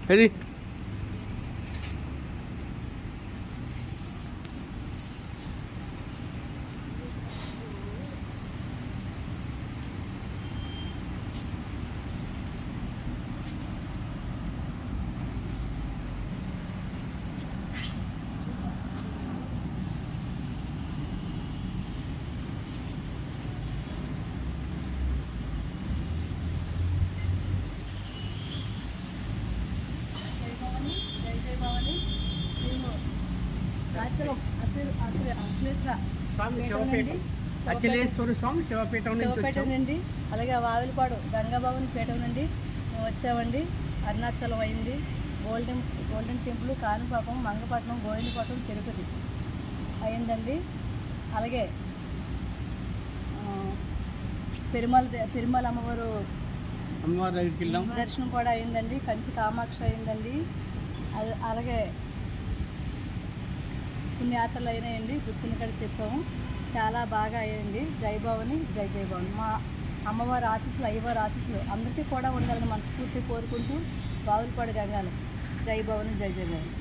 Ready? Shivapeta నుండి అలాగే వావిలపాడు గంగాభవన్ పేట నుండి మేము వచ్చామండి. అరుణాచలం అయింది, గోల్డెన్ టెంపుల్, కాణిపాకం, మంగపట్నం, గోవిందపట్నం, తిరుపతి అయిందండి. అలాగే తిరుమల అమ్మవారు దర్శనం కూడా అయిందండి. కంచి కామాక్షి అయిందండి. అలాగే పుణ్యయాత్రలు అయినాయండి. గుర్తుని కూడా చెప్పాము, చాలా బాగా అయ్యింది. జై భవాని, జై జై భవాని. మా అమ్మవారి ఆశీస్సులు, అయ్యవారి ఆశీస్సులు అందరికీ కూడా ఉండాలని మనస్ఫూర్తి కోరుకుంటూ వావిలపాడు గంగాలు. జై భవాని, జై జై భవాని.